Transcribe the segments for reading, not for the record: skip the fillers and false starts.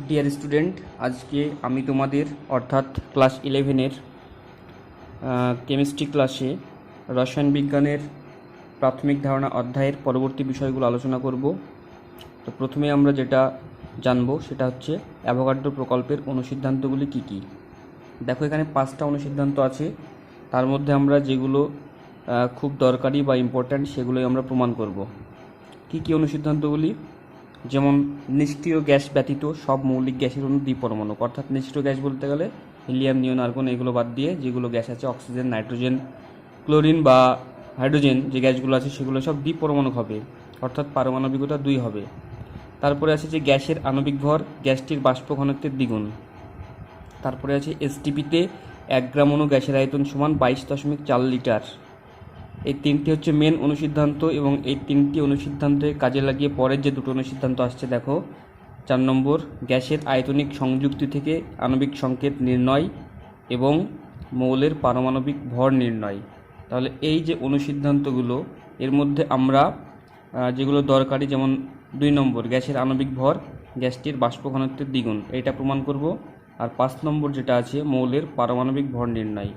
Dear student, আজকে আমি তোমাদের অর্থাৎ ক্লাস 11-এর কেমিস্ট্রি ক্লাসে রসায়ন বিজ্ঞানের প্রাথমিক ধারণা অধ্যায়ের পরবর্তী বিষয়গুলো আলোচনা করব। তো প্রথমে আমরা যেটা জানবো সেটা হচ্ছে অ্যাভোগাড্রো প্রকল্পের অনুসিদ্ধান্তগুলি কী কী। দেখো, এখানে 5টা অনুসিদ্ধান্ত আছে। তার মধ্যে আমরা যেগুলো খুব দরকারি বা ইম্পর্ট্যান্ট সেগুলোই আমরা প্রমাণ করব। কী কী অনুসিদ্ধান্তগুলি? যেমন নিষ্ক্রিয় গ্যাস ব্যতীত সব মৌলিক গ্যাসের অণু দ্বিপরমাণুক, অর্থাৎ নিষ্ক্রিয় গ্যাস বলতে গেলে হিলিয়াম, নিয়ন, আর্গন এগুলো বাদ দিয়ে যেগুলো গ্যাস আছে অক্সিজেন, নাইট্রোজেন, ক্লোরিন বা হাইড্রোজেন যে গ্যাসগুলো আছে সেগুলো সব দ্বিপরমাণুক হবে, অর্থাৎ পারমাণবিকতা 2 হবে। তারপরে আছে যে গ্যাসের আণবিক ভর গ্যাসটির বাষ্প ঘনত্বের দ্বিগুণ। তারপরে আছে এসটিপিতে 1 গ্রাম অণু গ্যাসের আয়তন সমান 22.4 লিটার। এই 3টি হচ্ছে মেন অনুসিদ্ধান্ত, এবং এই 3টি অনুসিদ্ধান্তে কাজে লাগিয়ে পরের যে দুটো অনুসিদ্ধান্ত আসছে দেখো। 4 নম্বর, গ্যাসের আয়তনিক সংযুক্তি থেকে আণবিক সংকেত নির্ণয় এবং মৌলের পারমাণবিক ভর নির্ণয়। তাহলে এই যে অনুসিদ্ধান্তগুলো, এর মধ্যে আমরা যেগুলো দরকারি, যেমন 2 নম্বর গ্যাসের আণবিক ভর গ্যাসটির বাষ্প ঘনত্বের দ্বিগুণ, এইটা প্রমাণ করব। আর 5 নম্বর যেটা আছে মৌলের পারমাণবিক ভর নির্ণয়,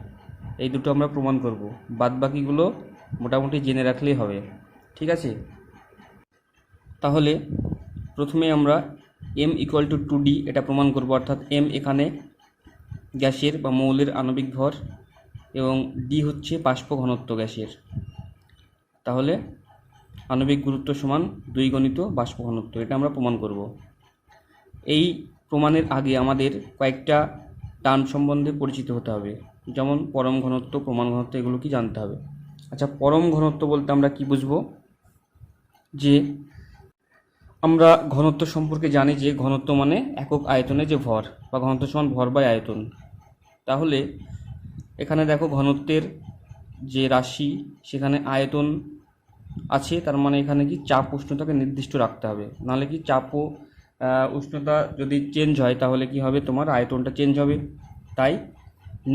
এই দুটো আমরা প্রমাণ করব। বাদবাকিগুলো মোটামুটি জেনে রাখলেই হবে, ঠিক আছে? তাহলে প্রথমে আমরা m = 2d এটা প্রমাণ করব, অর্থাৎ m এখানে গ্যাসের বা মৌলের আণবিক ভর এবং d হচ্ছে বাষ্প ঘনত্ব গ্যাসের। তাহলে আণবিক গুরুত্ব সমান 2 গণিত বাষ্প ঘনত্ব, এটা আমরা প্রমাণ করব। এই প্রমাণের আগে আমাদের কয়েকটা টার্ম সম্বন্ধে পরিচিত হতে হবে, যেমন পরম ঘনত্ব, প্রমাণ ঘনত্ব, এগুলো কি জানতে হবে। আচ্ছা, পরম ঘনত্ব বলতে আমরা কি বুঝবো? যে আমরা ঘনত্ব সম্পর্কে জানি যে ঘনত্ব মানে একক আয়তনে যে ভর, বা ঘনত্ব সমান ভর বাই আয়তন। তাহলে এখানে দেখো ঘনত্বের যে রাশি সেখানে আয়তন আছে, তার মানে এখানে কি চাপ উষ্ণতাকে নির্দিষ্ট রাখতে হবে, নাহলে কি চাপ ও উষ্ণতা যদি চেঞ্জ হয় তাহলে কি হবে, তোমার আয়তনটা চেঞ্জ হবে। তাই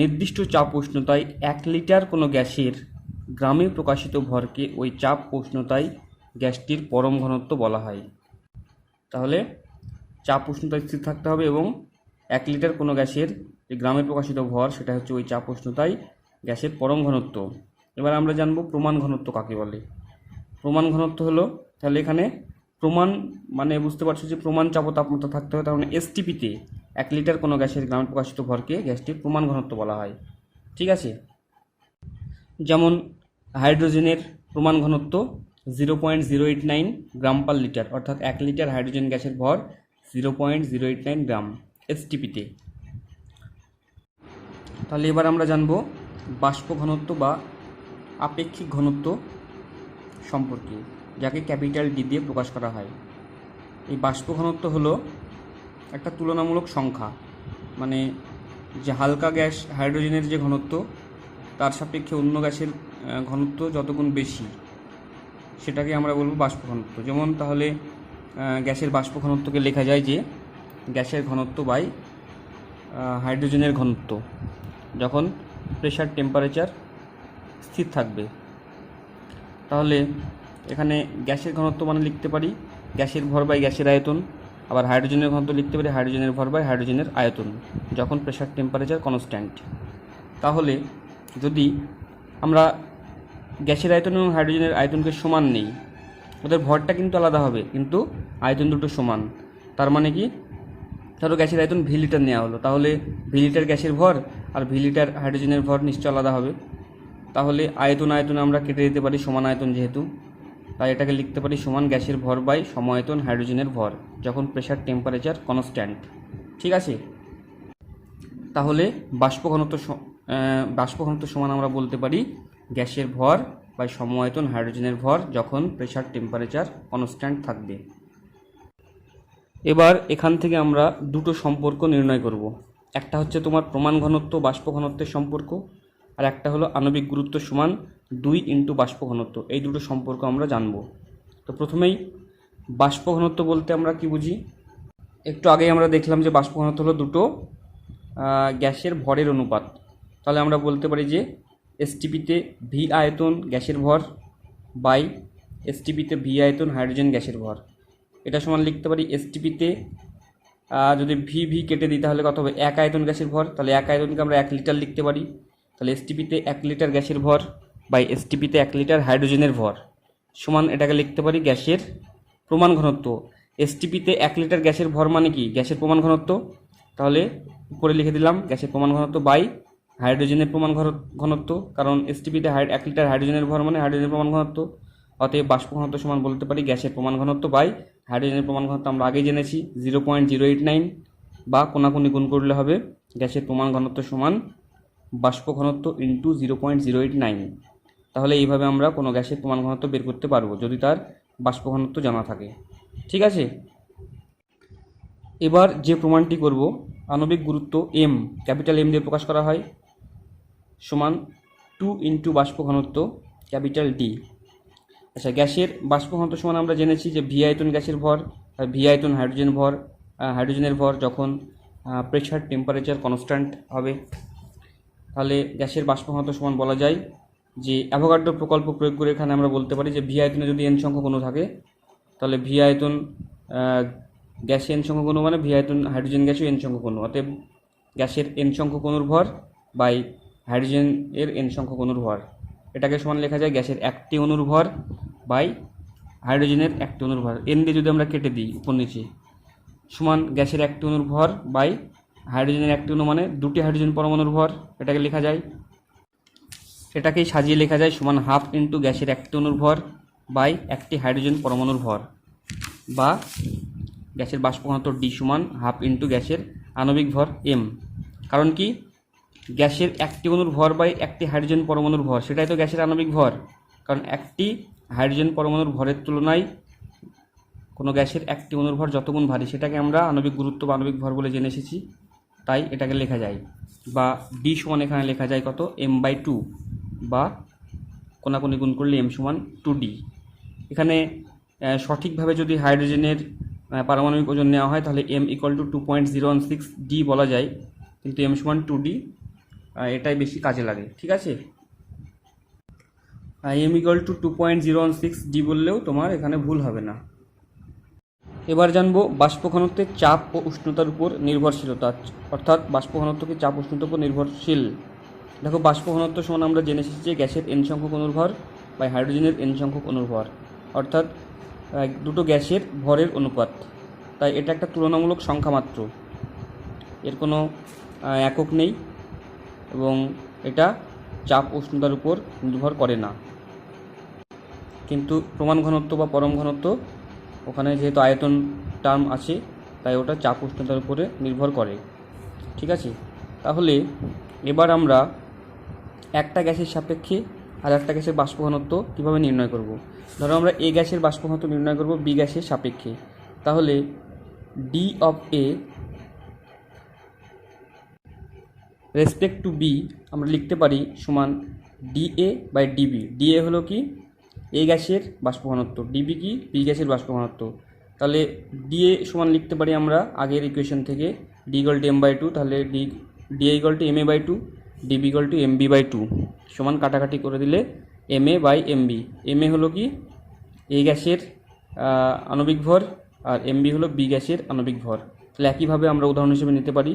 নির্দিষ্ট চাপ উষ্ণতায় 1 লিটার কোনো গ্যাসের গ্রামে প্রকাশিত ভরকে ওই চাপ উষ্ণতায় গ্যাসটির পরম ঘনত্ব বলা হয়। তাহলে চাপ উষ্ণতায় স্থির থাকতে হবে, এবং 1 লিটার কোনো গ্যাসের যে গ্রামে প্রকাশিত ভর সেটা হচ্ছে ওই চাপ উষ্ণতায় গ্যাসের পরম ঘনত্ব। এবার আমরা জানবো প্রমাণ ঘনত্ব কাকে বলে। প্রমাণ ঘনত্ব হলো, তাহলে এখানে প্রমাণ মানে বুঝতে পারছো যে প্রমাণ চাপ ও তাপমাত্রা থাকতে হবে, তার মানে এসটিপিতে 1 লিটার কোনো গ্যাসের গ্রামে প্রকাশিত ভরকে গ্যাসটির প্রমাণ ঘনত্ব বলা হয়, ঠিক আছে? যেমন হাইড্রোজেনের প্রমাণ ঘনত্ব 0.089 গ্রাম পার লিটার, অর্থাৎ 1 লিটার হাইড্রোজেন গ্যাসের ভর 0.089 গ্রাম এসটিপিতে। তাহলে এবার আমরা জানব বাষ্প ঘনত্ব বা আপেক্ষিক ঘনত্ব সম্পর্কে, যাকে ক্যাপিটাল ডি দিয়ে প্রকাশ করা হয়। এই বাষ্প ঘনত্ব হলো একটা তুলনামূলক সংখ্যা, মানে যে হালকা গ্যাস হাইড্রোজেনের যে ঘনত্ব তার সাপেক্ষে অন্য গ্যাসের ঘনত্ব যত গুণ বেশি সেটাকে আমরা বলবো বাষ্প ঘনত্ব। যেমন তাহলে গ্যাসের বাষ্প ঘনত্বকে লেখা যায় যে গ্যাসের ঘনত্ব বাই হাইড্রোজেনের ঘনত্ব যখন প্রেশার টেম্পারেচার স্থির থাকবে। তাহলে এখানে গ্যাসের ঘনত্ব মানে লিখতে পারি গ্যাসের ভর বাই গ্যাসের আয়তন, আবার হাইড্রোজেনের ঘনত্ব লিখতে পারি হাইড্রোজেনের ভর বাই হাইড্রোজেনের আয়তন যখন প্রেশার টেম্পারেচার কনস্ট্যান্ট। তাহলে যদি আমরা গ্যাসের আয়তন এবং হাইড্রোজেনের আয়তনকে সমান নেই, ওদের ভরটা কিন্তু আলাদা হবে কিন্তু আয়তন দুটো সমান। তার মানে কি, ধরো গ্যাসের আয়তন ভি লিটার নেওয়া হলো, তাহলে ভি লিটার গ্যাসের ভর আর ভি লিটার হাইড্রোজেনের ভর নিশ্চয় আলাদা হবে। তাহলে আয়তন আমরা কেটে দিতে পারি সমান আয়তন যেহেতু, তাই এটাকে লিখতে পারি সমান গ্যাসের ভর বাই সম আয়তন হাইড্রোজেনের ভর যখন প্রেশার টেম্পারেচার কনস্ট্যান্ট, ঠিক আছে? তাহলে বাষ্প ঘনত্ব সমান আমরা বলতে পারি গ্যাসের ভর বাই সম আয়তন হাইড্রোজেনের ভর যখন প্রেশার টেম্পারেচার কনস্ট্যান্ট থাকবে। এবার এখান থেকে আমরা দুটো সম্পর্ক নির্ণয় করব। একটা হচ্ছে তোমার প্রমাণ ঘনত্ব বাষ্প ঘনত্বের সম্পর্ক, আর একটা হলো আণবিক গুরুত্ব সমান 2 × বাষ্প ঘনত্ব। এই দুটো সম্পর্ক আমরা জানব। তো প্রথমেই বাষ্প ঘনত্ব বলতে আমরা কি বুঝি? একটু আগেই আমরা দেখলাম যে বাষ্প ঘনত্ব হলো দুটো গ্যাসের ভরের অনুপাত। তাহলে আমরা বলতে পারি যে এসটিপিতে ভি আয়তন গ্যাসের ভর বাই এসটিপিতে ভি আয়তন হাইড্রোজেন গ্যাসের ভর, এটা সমান লিখতে পারি এসটিপিতে যদি ভি ভি কেটে দিই তাহলে কত হবে, 1 আয়তন গ্যাসের ভর, তাহলে 1 আয়তনকে আমরা 1 লিটার লিখতে পারি। তাহলে এসটিপিতে 1 লিটার গ্যাসের ভর বাই এসটিপিতে 1 লিটার হাইড্রোজেনের ভর সমান এটাকে লিখতে পারি গ্যাসের প্রমাণ ঘনত্ব। এসটিপিতে 1 লিটার গ্যাসের ভর মানে কি, গ্যাসের প্রমাণ ঘনত্ব। তাহলে উপরে লিখে দিলাম গ্যাসের প্রমাণ ঘনত্ব বাই হাইড্রোজেনের প্রমাণ ঘনত্ব, কারণ এসটিপিতে 1 লিটার হাইড্রোজেনের ভর মানে হাইড্রোজেনের প্রমাণ ঘনত্ব। অতএব বাষ্প ঘনত্ব সমান বলতে পারি গ্যাসের প্রমাণ ঘনত্ব বাই হাইড্রোজেনের প্রমাণ ঘনত্ব আমরা আগে জেনেছি 0.089, বা কোনাকুনি গুণ করলে হবে গ্যাসের প্রমাণ ঘনত্ব সমান বাষ্প ঘনত্ব ইন্টু 0.089। তাহলে এইভাবে আমরা কোনো গ্যাসের প্রমাণ ঘনত্ব বের করতে পারবো যদি তার বাষ্প ঘনত্ব জানা থাকে। ঠিক আছে, এবার যে প্রমাণটি করব, আণবিক গুরুত্ব এম, ক্যাপিটাল এম দিয়ে প্রকাশ করা হয়, সমান 2 ইন্টু বাষ্প ঘনত্ব ক্যাপিটাল ডি। আচ্ছা, গ্যাসের বাষ্প ঘনত্ব সমান আমরা জেনেছি যে ভি আয়তন গ্যাসের ভর আর ভি আয়তন হাইড্রোজেনের ভর যখন প্রেশার টেম্পারেচার কনস্ট্যান্ট হবে, তাহলে গ্যাসের বাষ্প ঘনত্ব সমান বলা যায় যে অ্যাভোগাড্রো প্রকল্প প্রয়োগ করে এখানে আমরা বলতে পারি যে ভি আয়তনে যদি এন সংখ্যক অণু থাকে তাহলে ভি আয়তন গ্যাসে এন সংখ্যক অণু মানে ভি আয়তন হাইড্রোজেন গ্যাসও এন সংখ্যক অণু। অতএব গ্যাসের এন সংখ্যক অণুর ভর বাই হাইড্রোজেন এর এন সংখ্যক অণুর ভর, এটাকে সমান লেখা যায় গ্যাসের একটি অণুর ভর বাই হাইড্রোজেনের একটি অণুর ভর। এন দিয়ে যদি আমরা কেটে দিই উপর নিচে, সমান গ্যাসের একটি অণুর ভর বাই হাইড্রোজেনের একটি অণু মানে দুটি হাইড্রোজেন পরমাণুর ভর, এটাকে লেখা যায়, এটাকেই সাজিয়ে লেখা যায় সমান হাফ ইন্টু গ্যাসের একটি অণুর ভর বাই একটি হাইড্রোজেন পরমাণুর ভর, বা গ্যাসের বাষ্প ঘনত্ব ডি সমান হাফ ইন্টু গ্যাসের আণবিক ভর এম। কারণ কি, গ্যাসের একটি অণুর ভর বাই একটি হাইড্রোজেন পরমাণুর ভর সেটাই তো গ্যাসের আণবিক ভর, কারণ একটি হাইড্রোজেন পরমাণুর ভরের তুলনায় কোনো গ্যাসের একটি অণুর ভর যত গুণ ভারী সেটাকে আমরা আণবিক গুরুত্ব বা আণবিক ভর বলে জেনে এসেছি, তাই এটাকে লেখা যায়। বা ডি সমান এখানে লেখা যায় কত, m/2, বা কোনাকুনি গুণ করলে m সমান 2d। এখানে সঠিকভাবে যদি হাইড্রোজেনের পারমাণবিক ওজন নেওয়া হয় তাহলে m = 2.016d বলা যায়, কিন্তু m সমান 2d, এটাই বেশি কাজে লাগে। ঠিক আছে, m = 2.016d বললেও তোমার এখানে ভুল হবে না। এবার জানবো বাষ্প ঘনত্বের চাপ ও উষ্ণতার উপর নির্ভরশীলতা, অর্থাৎ বাষ্প ঘনত্ব কি চাপ উষ্ণতার উপর নির্ভরশীল। দেখো, বাষ্প ঘনত্ব সমান আমরা জেনে এসেছি যে গ্যাসের এন সংখ্যক অণুর ভর বা হাইড্রোজেনের এন সংখ্যক অণুর ভর, অর্থাৎ দুটো গ্যাসের ভরের অনুপাত, তাই এটা একটা তুলনামূলক সংখ্যা মাত্র, এর কোনো একক নেই এবং এটা চাপ উষ্ণতার উপর নির্ভর করে না। কিন্তু প্রমাণ ঘনত্ব বা পরম ঘনত্ব, ওখানে যেহেতু আয়তন টার্ম আছে তাই ওটা চাপ উষ্ণতার উপরে নির্ভর করে। ঠিক আছে, তাহলে এবার আমরা একটা গ্যাসের সাপেক্ষে আর একটা গ্যাসের বাষ্প ঘনত্ব কীভাবে নির্ণয় করব। ধরো আমরা এ গ্যাসের বাষ্প ঘনত্ব নির্ণয় করব বি গ্যাসের সাপেক্ষে, তাহলে D of A respect to B আমরা লিখতে পারি সমান ডিএ বাই ডিবি। ডিএ হলো কি এ গ্যাসের বাষ্প ঘনত্ব, ডিবি কি বি গ্যাসের বাষ্প ঘনত্ব। তাহলে ডিএ সমান লিখতে পারি আমরা আগের ইকুয়েশন থেকে ডি = m/2, তাহলে ডিএ = ma/2, ডিবি = mb/2, সমান কাটাকাটি করে দিলে ma/mb। ma হলো কি এ গ্যাসের আণবিক ভর আর mb হলো বি গ্যাসের আণবিক ভর। তাহলে একইভাবে আমরা উদাহরণ হিসেবে নিতে পারি,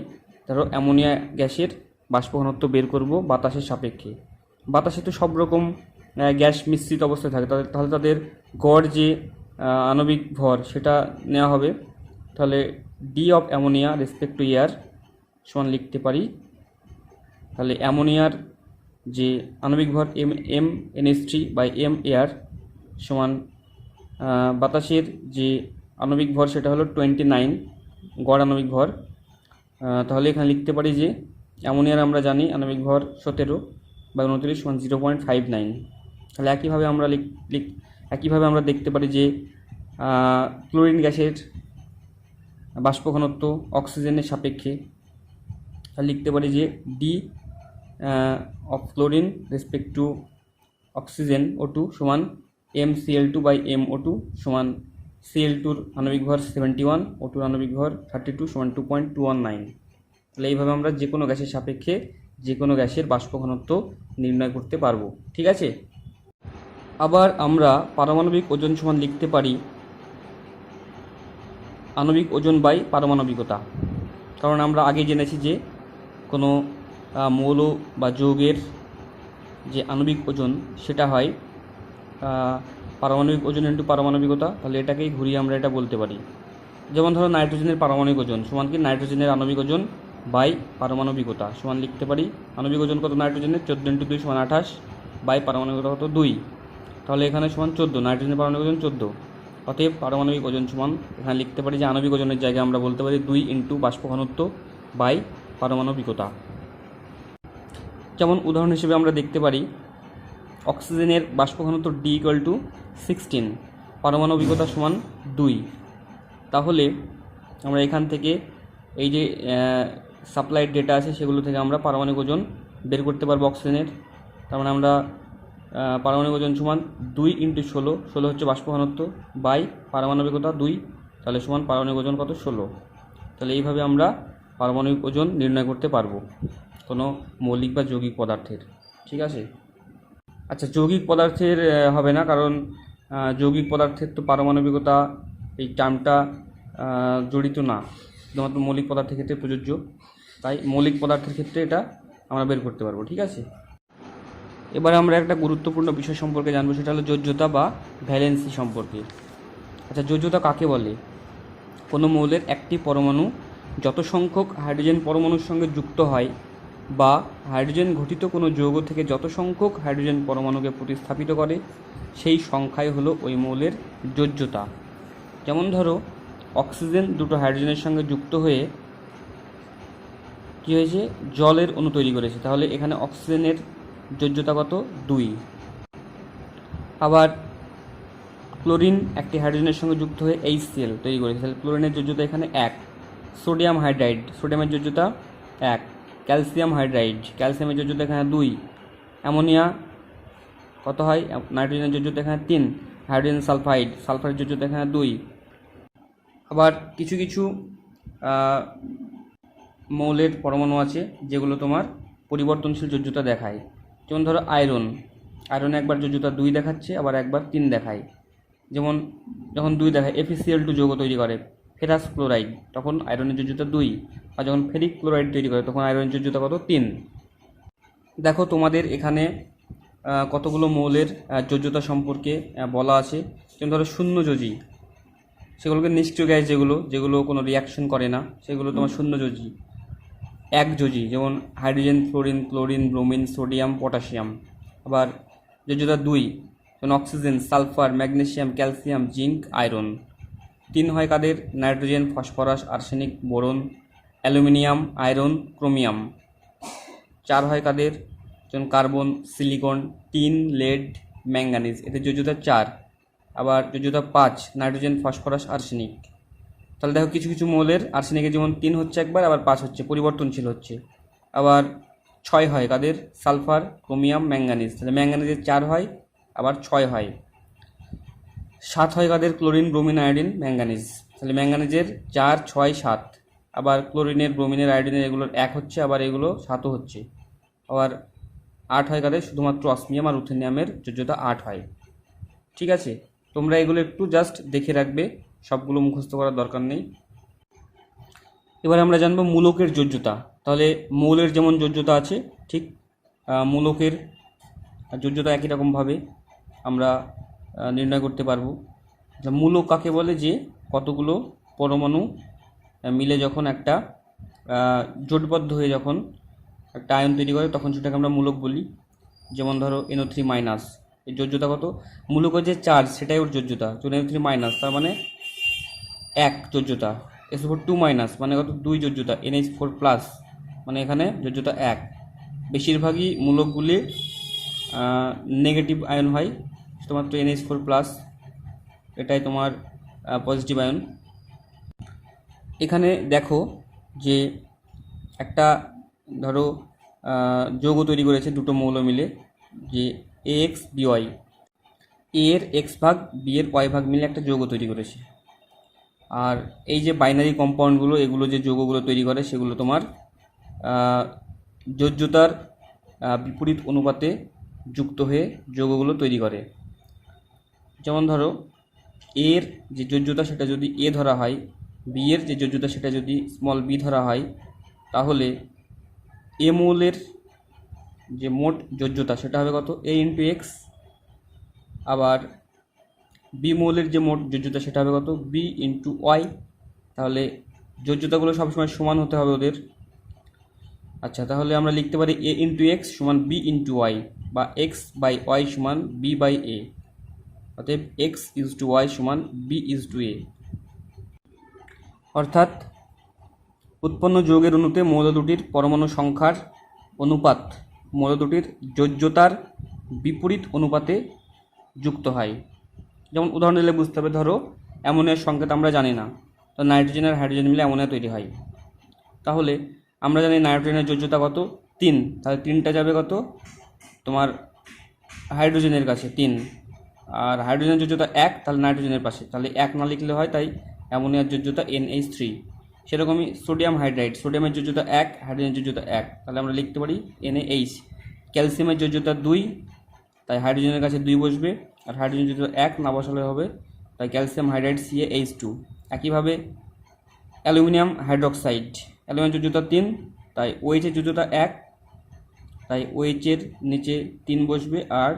ধরো অ্যামোনিয়া গ্যাসের বাষ্প ঘনত্ব বের করব বাতাসের সাপেক্ষে। বাতাসে তো সব রকম গ্যাস মিশ্রিত অবস্থায় থাকে, তাহলে তাদের গড় যে আণবিক ভর সেটা নেওয়া হবে। তাহলে D of ammonia respect to air সমান লিখতে পারি, তাহলে অ্যামোনিয়ার যে আণবিক ভর m(NH3/m এয়ার সমান বাতাসের যে আণবিক ভর সেটা হলো 29 গড় আণবিক ভর। তাহলে এখানে লিখতে পারি যে অ্যামোনিয়ার আমরা জানি আণবিক ভর 17/29 সমান 0.59। তাহলে একইভাবে আমরা দেখতে পারি যে ক্লোরিন গ্যাসের বাষ্প ঘনত্ব অক্সিজেনের সাপেক্ষে, তাহলে লিখতে পারি যে D of chlorine respect to oxygen O2 সমান mCl2/mO2 সমান Cl2-র আণবিক ভর 71, O2-র আণবিক ভর 32 সমান 2.219। তাহলে এইভাবে আমরা যে কোনো গ্যাসের সাপেক্ষে যে কোনো গ্যাসের বাষ্প ঘনত্ব নির্ণয় করতে পারবো। ঠিক আছে, আবার আমরা পারমাণবিক ওজন সমান লিখতে পারি আণবিক ওজন বাই পারমাণবিকতা। কারণ আমরা আগে জেনেছি যে কোনো মৌল বা যৌগের যে আণবিক ওজন সেটা হয় পারমাণবিক ওজন ইন্টু পারমাণবিকতা। তাহলে এটাকেই ঘুরিয়ে আমরা এটা বলতে পারি। যেমন ধরো নাইট্রোজেনের পারমাণবিক ওজন সমান কি নাইট্রোজেনের আণবিক ওজন বাই পারমাণবিকতা সমান লিখতে পারি আণবিক ওজন কত নাইট্রোজেনের 14 × 2 = 28 বাই পারমাণবিকতা কত 2। তাহলে এখানে সমান 14, নাইট্রোজেনের পারমাণবিক ওজন 14। অতএব পারমাণবিক ওজন সমান এখানে লিখতে পারি যে আণবিক ওজনের জায়গায় আমরা বলতে পারি 2 × বাষ্প ঘনত্ব বাই পারমাণবিকতা। যেমন উদাহরণ হিসেবে আমরা দেখতে পারি অক্সিজেনের বাষ্প ঘনত্ব D = 16, পারমাণবিকতা সমান 2। তাহলে আমরা এখান থেকে এই যে সাপ্লাইড ডেটা আছে সেগুলো থেকে আমরা পারমাণবিক ওজন বের করতে পারবো অক্সিজেনের। তার মানে আমরা পারমাণবিক ওজন সমান 2 × 16, 16 হচ্ছে বাষ্প ঘনত্ব বাই পারমাণবিকতা 2, তাহলে সমান পারমাণবিক ওজন কত 16। তাহলে এইভাবে আমরা পারমাণবিক ওজন নির্ণয় করতে পারবো কোনো মৌলিক বা যৌগিক পদার্থের। ঠিক আছে। আচ্ছা, যৌগিক পদার্থের হবে না, কারণ যৌগিক পদার্থের তো পারমাণবিকতা এই টার্মটা জড়িত না, শুধুমাত্র মৌলিক পদার্থের ক্ষেত্রে প্রযোজ্য। তাই মৌলিক পদার্থের ক্ষেত্রে এটা আমরা বের করতে পারবো। ঠিক আছে। এবারে আমরা একটা গুরুত্বপূর্ণ বিষয় সম্পর্কে জানবো, সেটা হলো যোজ্যতা বা ভ্যালেন্সি সম্পর্কে। আচ্ছা, যোজ্যতা কাকে বলে? কোনো মৌলের একটি পরমাণু যত সংখ্যক হাইড্রোজেন পরমাণুর সঙ্গে যুক্ত হয় বা হাইড্রোজেন ঘটিত কোনো যৌগ থেকে যত সংখ্যক হাইড্রোজেন পরমাণুকে প্রতিস্থাপিত করে সেই সংখ্যাই হলো ওই মৌলের যোজ্যতা। যেমন ধরো অক্সিজেন দুটো হাইড্রোজেনের সঙ্গে যুক্ত হয়ে কী হয়েছে, জলের অণু তৈরি করেছে, তাহলে এখানে অক্সিজেনের যোজ্যতা কত 2। আবার ক্লোরিন একটি হাইড্রোজেনের সঙ্গে যুক্ত হয়ে HCl তৈরি করেছে, তাহলে ক্লোরিনের যোজ্যতা এখানে 1। সোডিয়াম হাইড্রাইড, সোডিয়ামের যোজ্যতা 1। ক্যালসিয়াম হাইড্রাইড, ক্যালসিয়ামের যোজ্যতা এখানে 2। অ্যামোনিয়া কত হয়, নাইট্রোজেনের যোজ্যতা এখানে 3। হাইড্রোজেন সালফাইড, সালফারের যোজ্যতা এখানে 2। আবার কিছু কিছু মৌলের পরমাণু আছে যেগুলো তোমার পরিবর্তনশীল যোজ্যতা দেখায়। যেমন ধরো আয়রন, আয়রনে একবার যোজ্যতা 2 দেখাচ্ছে, আবার একবার 3 দেখায়। যেমন যখন 2 দেখায় FeCl2 যৌগ তৈরি করে ফেরাস ক্লোরাইড, তখন আয়রনের যোজ্যতা 2। আর যখন ফেরিক ক্লোরাইড তৈরি করে তখন আয়রনের যোজ্যতা কত 3। দেখো তোমাদের এখানে কতগুলো মৌলের যোজ্যতা সম্পর্কে বলা আছে। যেমন ধরো শূন্যযোজী, সেগুলোকে নিষ্ক্রিয় গ্যাস, যেগুলো কোনো রিয়াকশন করে না, সেগুলো তোমার শূন্যযোজী। একযোজী যেমন hydrogen, fluorine, chlorine, bromine, sodium, potassium. আবার যোজ্যতা 2 যেমন oxygen, sulphur, magnesium, calcium, zinc, iron. 3 হয় কাদের, nitrogen, phosphorus, arsenic, boron, aluminium, iron, chromium. 4 হয় কাদের, যেমন carbon, silicon, tin, lead, manganese, এদের যোজ্যতা 4। আবার যোজ্যতা 5 নাইট্রোজেন, ফসফরাস, আর্সেনিক। তাহলে দেখো কিছু কিছু মৌলের আর্সেনিকের যেমন 3 হচ্ছে একবার, আবার 5 হচ্ছে, পরিবর্তনশীল হচ্ছে। আবার 6 হয় কাদের, সালফার, ক্রোমিয়াম, ম্যাঙ্গানিজ, তাহলে ম্যাঙ্গানিজের 4 হয়, আবার 6 হয়। 7 হয় কাদের, ক্লোরিন, ব্রোমিন, আয়োডিন, ম্যাঙ্গানিজ, তাহলে ম্যাঙ্গানিজের 4, 6, 7। আবার ক্লোরিনের, ব্রোমিনের, আয়োডিনের এগুলোর 1 হচ্ছে, আবার এগুলো 7ও হচ্ছে। আবার 8 হয় কাদের, শুধুমাত্র অসমিয়াম আর রুথেনিয়ামের যোজ্যতা 8 হয়। ঠিক আছে, তোমরা এগুলো একটু জাস্ট দেখে রাখবে, সবগুলো মুখস্থ করার দরকার নেই। এবার আমরা জানবো মূলকের যোজ্যতা। তাহলে মৌলের যেমন যোজ্যতা আছে, ঠিক মূলকের যোজ্যতা একই রকমভাবে আমরা নির্ণয় করতে পারবো। মূলক কাকে বলে, যে কতগুলো পরমাণু মিলে যখন একটা জোটবদ্ধ হয়ে যখন একটা আয়ন তৈরি করে তখন সেটাকে আমরা মূলক বলি। যেমন ধরো NO3-, এর যোজ্যতা কত, মূলকের যে চার্জ সেটাই ওর যোজ্যতা। যেমন NO3-, তার মানে 1 যোজ্যতা। SO4-, মানে কত, 2 যোজ্যতা। NH4+, মানে এখানে যোজ্যতা 1। বেশিরভাগই মূলকগুলি নেগেটিভ আয়ন হয়, শুধুমাত্র NH4+, এটাই তোমার পজিটিভ আয়ন। এখানে দেখো যে একটা ধরো যৌগ তৈরি করেছে দুটো মৌল মিলে, যে AX BY, A এর X ভাগ B এর Y ভাগ মিলে একটা যৌগ তৈরি করেছে। আর এই যে বাইনারি কম্পাউন্ডগুলো, এগুলো যে যৌগগুলো তৈরি করে সেগুলো তোমার যোজ্যতার বিপরীত অনুপাতে যুক্ত হয়ে যৌগগুলো তৈরি করে। যেমন ধরো এর যে যোজ্যতা সেটা যদি A ধরা হয়, বি এর যে যোজ্যতা সেটা যদি স্মল বি ধরা হয়, তাহলে এ মৌলের যে মোট যোজ্যতা সেটা হবে কত, এ ইন্টু এক্স। আবার বি মৌলের যে মোট যোজ্যতা সেটা হবে কত, বি ইন্টু ওয়াই। তাহলে যোজ্যতাগুলো সবসময় সমান হতে হবে ওদের। আচ্ছা, তাহলে আমরা লিখতে পারি এ ইন্টু এক্স সমান বি ইন্টু ওয়াই, বা এক্স বাই ওয়াই সমান বি বাই এ। অতএব এক্স ইজ টু ওয়াই সমান বি ইজ টু এ। অর্থাৎ উৎপন্ন যৌগের অণুতে মৌল দুটির পরমাণু সংখ্যার অনুপাত মৌল দুটির যোজ্যতার বিপরীত অনুপাতে যুক্ত হয়। যেমন উদাহরণ দিলে বুঝতে হবে, ধরো অ্যামোনিয়ার সংকেত আমরা জানি না, তো নাইট্রোজেন আর হাইড্রোজেন মিলে অ্যামোনিয়া তৈরি হয়। তাহলে আমরা জানি নাইট্রোজেনের যোজ্যতা কত, 3। তাহলে 3টা যাবে কত তোমার হাইড্রোজেনের কাছে 3, আর হাইড্রোজেনের যোজ্যতা 1, তাহলে নাইট্রোজেনের পাশে, তাহলে 1 না লিখলে হয়, তাই অ্যামোনিয়ার যোজ্যতা NH3। সেরকমই সোডিয়াম হাইড্রাইড, সোডিয়ামের যোজ্যতা 1, হাইড্রোজেনের যোজ্যতা 1, তাহলে আমরা লিখতে পারি NaH। ক্যালসিয়ামের যোজ্যতা 2, তাই হাইড্রোজেনের কাছে 2 বসবে, আর হাইড্রোজেন যোজ্যতা 1 না বসালে হবে, তাই ক্যালসিয়াম হাইড্রাইড CaH2। একইভাবে অ্যালুমিনিয়াম হাইড্রক্সাইড, অ্যালুমিনিয়াম যোজ্যতা 3, তাই OH এর যোজ্যতা 1, তাই OH এর নিচে 3 বসবে, আর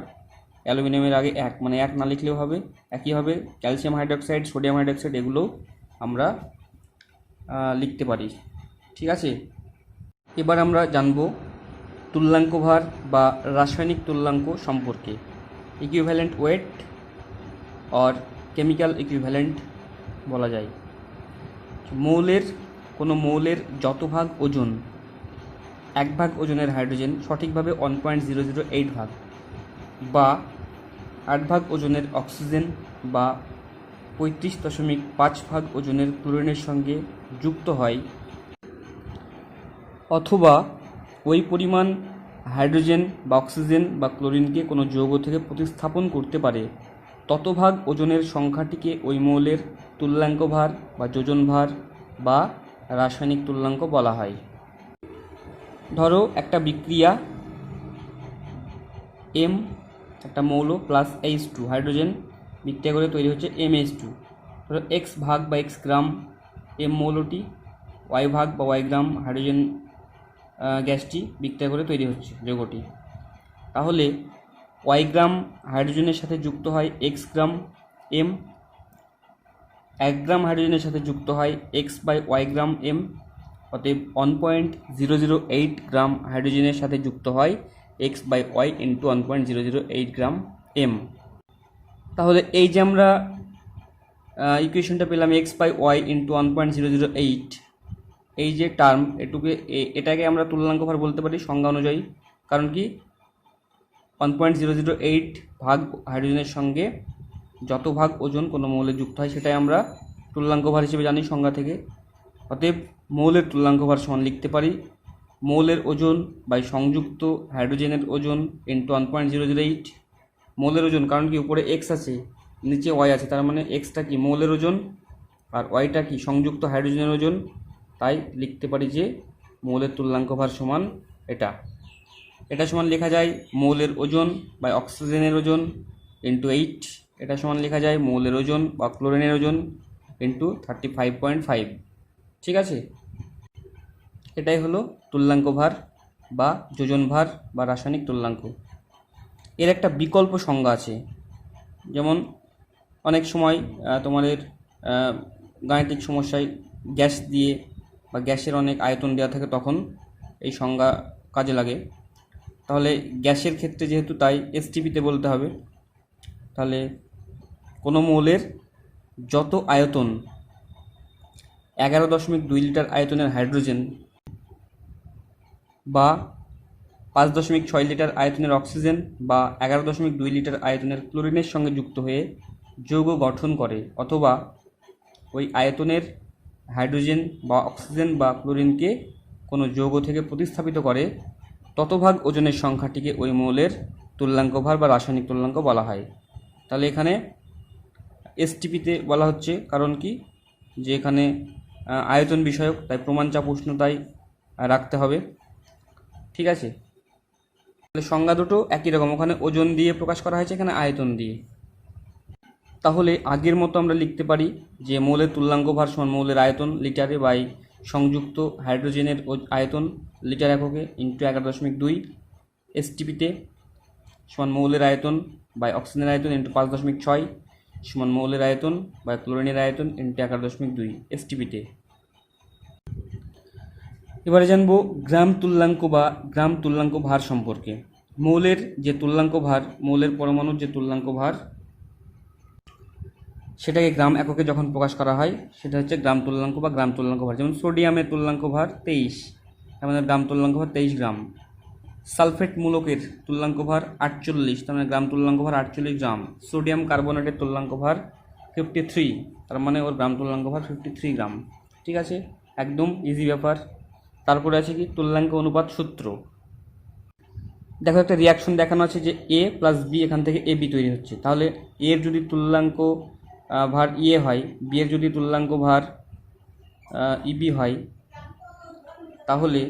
অ্যালুমিনিয়ামের আগে 1, মানে 1 না লিখলেও হবে। একইভাবে ক্যালসিয়াম হাইড্রক্সাইড, সোডিয়াম হাইড্রক্সাইড এগুলো আমরা লিখতে পারি। ঠিক আছে, এবার আমরা জানব তুল্যাঙ্ক ভার বা রাসায়নিক তুল্যাঙ্ক সম্পর্কে। Equivalent wait or chemical equivalent বলা যায়। কোনো মৌলের যত ভাগ ওজন 1 ভাগ ওজনের হাইড্রোজেন সঠিকভাবে 1.008 ভাগ, বা 8 ভাগ ওজনের অক্সিজেন বা 35.5 ভাগ ওজনের ক্লোরিনের সঙ্গে যুক্ত হয়, অথবা ওই পরিমাণ হাইড্রোজেন বা অক্সিজেন বা ক্লোরিনকে কোনো যৌগ থেকে প্রতিস্থাপন করতে পারে, তত ভাগ ওজনের সংখ্যাটিকে ওই মৌলের তুল্যাঙ্ক ভার বা যোজন ভার বা রাসায়নিক তুল্যাঙ্ক বলা হয়। ধরো একটা বিক্রিয়া M, একটা মৌল প্লাস H2 হাইড্রোজেন বিক্রিয়া করে তৈরি হচ্ছে MH2। ধরো X ভাগ বা X গ্রাম M মৌলটি, Y ভাগ বা Y গ্রাম হাইড্রোজেন গ্যাসটি বিক্রিয়া করে তৈরি হচ্ছে যৌগটি। তাহলে Y গ্রাম হাইড্রোজেনের সাথে যুক্ত হয় X গ্রাম M, 1 গ্রাম হাইড্রোজেনের সাথে যুক্ত হয় X by Y gram M। অতএব 1.008 গ্রাম হাইড্রোজেনের সাথে যুক্ত হয় X by Y into 1.008 gram M। তাহলে এই যে আমরা ইকুয়েশনটা পেলাম X বাই Y ইন্টু 1.008, এই যে টার্ম এটাকে আমরা তুল্যাঙ্ক ভার বলতে পারি সংজ্ঞা অনুযায়ী। কারণ কি 1.008 ভাগ হাইড্রোজেনের সঙ্গে যত ভাগ ওজন কোনো মৌলে যুক্ত হয় সেটাই আমরা তুল্যাঙ্ক ভার হিসেবে জানি সংজ্ঞা থেকে। অতএব মৌলের তুল্যাঙ্ক ভার সমান লিখতে পারি মৌলের ওজন বাই সংযুক্ত হাইড্রোজেনের ওজন ইন্টু 1.008। মৌলের ওজন, কারণ কি উপরে X আছে নিচে Y আছে, তার মানে Xটা কি মৌলের ওজন আর Yটা কি সংযুক্ত হাইড্রোজেনের ওজন, তাই লিখতে পারি যে মৌলের তুল্যাঙ্ক ভার সমান এটা সমান লেখা যায় মৌলের ওজন বাই অক্সিজেনের ওজন ইন্টু 8। এটা সমান লেখা যায় মৌলের ওজন বা ক্লোরিনের ওজন ইন্টু 35.5। ঠিক আছে, এটাই হলো তুল্যাঙ্ক ভার বা যোজন ভার বা রাসায়নিক তুল্যাঙ্ক। এর একটা বিকল্প সংজ্ঞা আছে, যেমন অনেক সময় তোমাদের গাণিতিক সমস্যায় গ্যাস দিয়ে বা গ্যাসের অনেক আয়তন দেওয়া থাকে, তখন এই সংজ্ঞা কাজে লাগে। তাহলে গ্যাসের ক্ষেত্রে যেহেতু তাই STPতে বলতে হবে। তাহলে কোনো মৌলের যত আয়তন 11.2 লিটার আয়তনের হাইড্রোজেন বা 5.6 লিটার আয়তনের অক্সিজেন বা 11.2 লিটার আয়তনের ক্লোরিনের সঙ্গে যুক্ত হয়ে যৌগ গঠন করে, অথবা ওই আয়তনের হাইড্রোজেন বা অক্সিজেন বা ক্লোরিনকে কোনো যৌগ থেকে প্রতিস্থাপিত করে, তত ভাগ ওজনের সংখ্যাটিকে ওই মৌলের তুল্যাঙ্ক ভার বা রাসায়নিক তুল্যাঙ্ক বলা হয়। তাহলে এখানে STPতে বলা হচ্ছে, কারণ কি যে এখানে আয়তন বিষয়ক, তাই প্রমাণ চাপ উষ্ণতায় রাখতে হবে। ঠিক আছে, তাহলে সংজ্ঞা দুটো একই রকম, ওখানে ওজন দিয়ে প্রকাশ করা হয়েছে, এখানে আয়তন দিয়ে। তাহলে আগের মতো আমরা লিখতে পারি যে মৌলের তুল্যাঙ্ক ভার সমান মৌলের আয়তন লিটারে বাই সংযুক্ত হাইড্রোজেনের আয়তন লিটার এককে ইন্টু 11.2 এসটিপিতে সমান মৌলের আয়তন বাই অক্সিজেনের আয়তন ইন্টু 5.6 সমান মৌলের আয়তন বাই ক্লোরিনের আয়তন ইন্টু 11.2 এসটিপিতে। এবারে জানবো গ্রাম তুল্যাঙ্ক বা গ্রাম তুল্যাঙ্ক ভার সম্পর্কে। মৌলের যে তুল্যাঙ্ক ভার, মৌলের পরমাণুর যে তুল্যাঙ্ক ভার, সেটাকে গ্রাম এককে যখন প্রকাশ করা হয় সেটা হচ্ছে গ্রাম তুল্যাঙ্ক বা গ্রাম তুল্যাঙ্ক ভার। যেমন সোডিয়ামের তুল্যাঙ্ক ভার 23, তার মানে গ্রাম তুল্যাঙ্ক ভার 23 গ্রাম। সালফেট মূলকের তুল্যাঙ্ক ভার 48, তার মানে গ্রাম তুল্যাঙ্ক ভার 48 গ্রাম। সোডিয়াম কার্বনেটের তুল্যাঙ্ক ভার 53, তার মানে ওর গ্রাম তুল্যাঙ্ক ভার 53 গ্রাম। ঠিক আছে, একদম ইজি ব্যাপার। তারপরে আছে কি তুল্যাঙ্ক অনুপাত সূত্র। দেখো একটা রিয়াকশন দেখানো আছে যে এ প্লাস বি, এখান থেকে এ বি তৈরি হচ্ছে। তাহলে এর যদি তুল্যাঙ্ক ভার ইয়ে হয়, বি এর যদি তুল্যাঙ্ক ভার ইবি হয়, তাহলে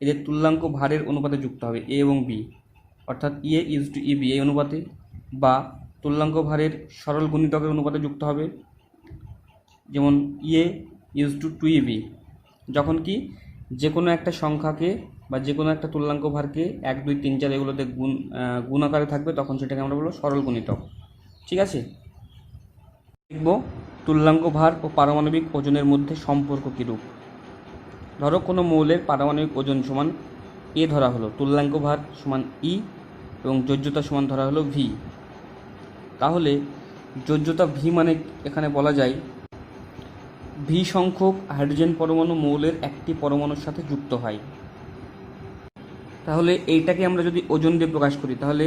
এদের তুল্যাঙ্ক ভারের অনুপাতে যুক্ত হবে এ এবং বি, অর্থাৎ এ ইজ টু ইবি এই অনুপাতে, বা তুল্যাঙ্ক ভারের সরল গুণিতকের অনুপাতে যুক্ত হবে, যেমন এ ইজ টু 2ইবি। যখন কি যে কোনো একটা সংখ্যাকে বা যে কোনো একটা তুল্যাঙ্ক ভারকে 1, 2, 3, 4 এগুলোতে গুণ আকারে থাকবে, তখন সেটাকে আমরা বলবো সরল গুণিতক। ঠিক আছে, দেখব তুল্যাঙ্ক ভার ও পারমাণবিক ওজনের মধ্যে সম্পর্ক কীরূপ। ধরো কোনো মৌলের পারমাণবিক ওজন সমান এ ধরা হলো, তুল্যাঙ্ক ভার সমান ই এবং যোজ্যতা সমান ধরা হলো ভি। তাহলে যোজ্যতা ভি মানে এখানে বলা যায় ভি সংখ্যক হাইড্রোজেন পরমাণু মৌলের একটি পরমাণুর সাথে যুক্ত হয়। তাহলে এইটাকে আমরা যদি ওজন দিয়ে প্রকাশ করি, তাহলে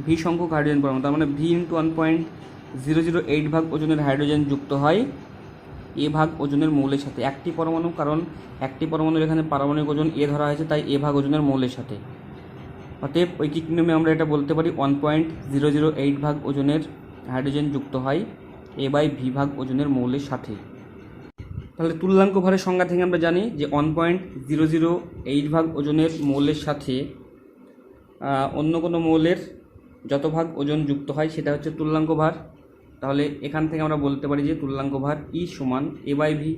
ভি সংখ্যক হাইড্রোজেন পরমাণু, তার মানে ভি ইন্টু 1.008 ভাগ ওজনের হাইড্রোজেন যুক্ত হয় এ ভাগ ওজনের মৌলের সাথে। একটি পরমাণু, কারণ একটি পরমাণুর এখানে পারমাণবিক ওজন এ ধরা হয়েছে, তাই এ ভাগ ওজনের মৌলের সাথে। অতএব ঐকিক নিয়মে আমরা এটা বলতে পারি 1.008 ভাগ ওজনের হাইড্রোজেন যুক্ত হয় এ বাই ভি ভাগ ওজনের মৌলের সাথে। তাহলে তুল্যাঙ্ক ভারের সংজ্ঞা থেকে আমরা জানি যে 1.008 ভাগ ওজনের মৌলের সাথে অন্য কোনো মৌলের যত ভাগ ওজন যুক্ত হয় সেটা হচ্ছে তুল্যাঙ্ক ভার। তাহলে এখান থেকে আমরা বলতে পারি যে তুল্যাঙ্ক ভার ই সমান এ বাই ভি,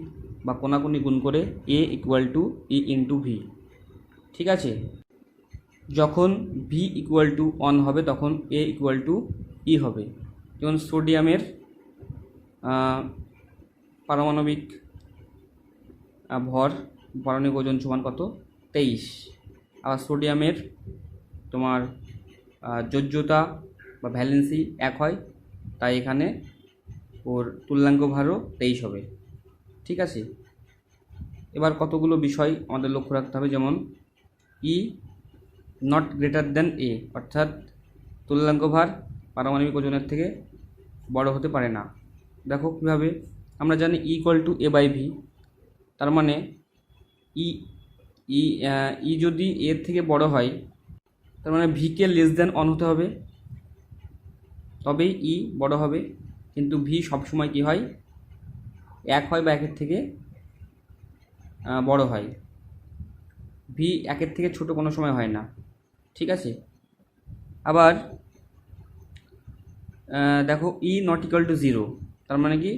বা কোনাকুনি গুণ করে A equal to E into V. ঠিক আছে, যখন ভি ইকুয়াল টু 1 হবে তখন এ ইকুয়াল টু ই হবে। যেমন সোডিয়ামের পারমাণবিক ভর পারমাণবিক ওজন সমান কত 23, আবার সোডিয়ামের তোমার যোজ্যতা বা ভ্যালেন্সি 1 হয়, তাই এখানে ওর তুল্যাঙ্ক ভারও 23 হবে। ঠিক আছে, এবার কতগুলো বিষয় আমাদের লক্ষ্য রাখতে হবে, যেমন ই নট গ্রেটার দ্যান এ, অর্থাৎ তুল্যাঙ্ক ভার পারমাণবিক ওজনের থেকে বড় হতে পারে না। দেখো কীভাবে, আমরা জানি E equal to A by V, তার মানে ই যদি এর থেকে বড় হয়, তার মানে ভিকে লেস দ্যান 1 হতে হবে, তবেই ই বড় হবে। কিন্তু ভি সবসময় কী হয়, 1 হয় বা 1-এর থেকে বড় হয়। ভি 1-এর থেকে ছোট কোনো সময় হয় না। ঠিক আছে, আবার দেখো ই নট ইকুয়াল টু 0, তার মানে কি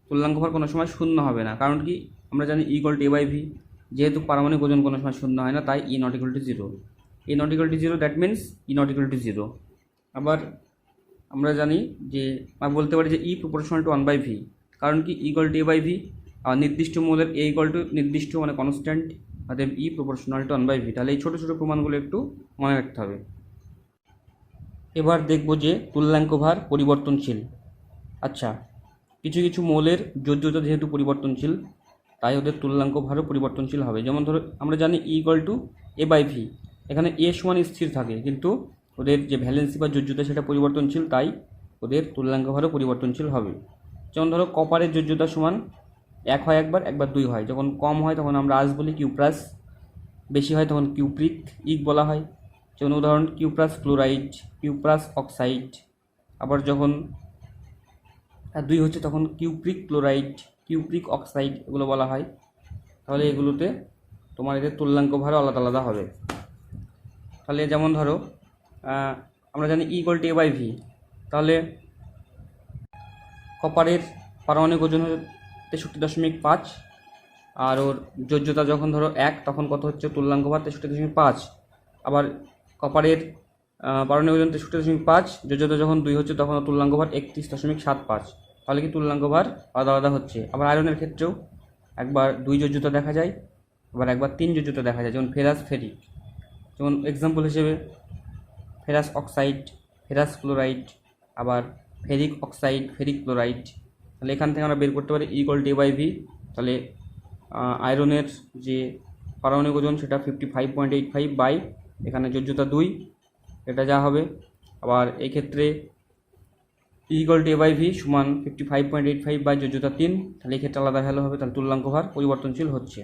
তুল্যাঙ্ক ভার কোনো সময় শূন্য হবে না। কারণ কি আমরা জানি E equal to A by V, যেহেতু পারমাণবিক ওজন কোনো সময় শূন্য হয় না, তাই E not equal to 0। E not equal to 0 that means E not equal to 0। আবার আমরা জানি যে বলতে পারি যে ই প্রপোর্শনাল টু 1/v, কারণ কি equal to A by V, আর নির্দিষ্ট মৌলের এ ইকুয়াল টু নির্দিষ্ট মানে কনস্ট্যান্ট, অতএব ই প্রপোর্শনাল টু 1/v। তাহলে এই ছোটো ছোটো প্রমাণগুলো একটু মনে রাখতে হবে। এবার দেখব যে তুল্যাঙ্ক ভার পরিবর্তনশীল। আচ্ছা, কিছু কিছু মৌলের যোজ্যতা যেহেতু পরিবর্তনশীল, তাই ওদের তুল্যাঙ্ক ভারও পরিবর্তনশীল হবে। যেমন ধরো আমরা জানি E equal to A by V, এখানে এ সমান স্থির থাকে, কিন্তু ওদের যে ভ্যালেন্সি বা যোজ্যতা সেটা পরিবর্তনশীল, তাই ওদের তুল্যাঙ্ক ভারও পরিবর্তনশীল হবে। যেমন ধরো কপারের যোজ্যতা সমান 1 হয় একবার, 2 হয়। যখন কম হয় তখন আমরা আস বলি, কিউপ্রাস বেশি হয় তখন কিউপ্রিক ইক বলা হয়। যেমন উদাহরণ কিউপ্রাস ক্লোরাইড, কিউপ্রাস অক্সাইড। আবার যখন 2 হচ্ছে তখন কিউপ্রিক ক্লোরাইড, কিউপ্রিক অক্সাইড এগুলো বলা হয়। তাহলে এগুলোতে তোমার এদের তুল্যাঙ্ক ভারও আলাদা আলাদা হবে। তাহলে যেমন ধরো আমরা জানি E equal to A by V, তাহলে কপারের পারমাণবিক ওজন হচ্ছে 63.5, আর ওর যোজ্যতা যখন ধরো 1 তখন কত হচ্ছে তুল্যাঙ্ক ভার 63.5। আবার কপারের পারমাণবিক ওজন 63.5, যোজ্যতা যখন 2 হচ্ছে তখন ওর তুল্যাঙ্ক ভার 31.75। তাহলে কি তুল্যাঙ্ক ভার আলাদা আলাদা হচ্ছে। আবার আয়রনের ক্ষেত্রেও একবার 2 যোজ্যতা দেখা যায়, আবার একবার 3 যোজ্যতা দেখা যায়, যেমন ফেরাস ফেরিক। যেমন এক্সাম্পল হিসেবে ফেরাস অক্সাইড, ফেরাস ক্লোরাইড, আবার ফেরিক অক্সাইড, ফেরিক ক্লোরাইড। তাহলে এখান থেকে আমরা বের করতে পারি E=A/V। তাহলে আয়রনের যে পারমাণবিক ওজন সেটা 55.85 বাই এখানে যোজ্যতা 2, এটা যা হবে। আবার এই ক্ষেত্রে E=A/V সমান 55.85 বাই যোজ্যতা 3, তাহলে এই ক্ষেত্রে আলাদা ভ্যালু হবে, তাহলে তুল্যাঙ্ক ভার পরিবর্তনশীল হচ্ছে।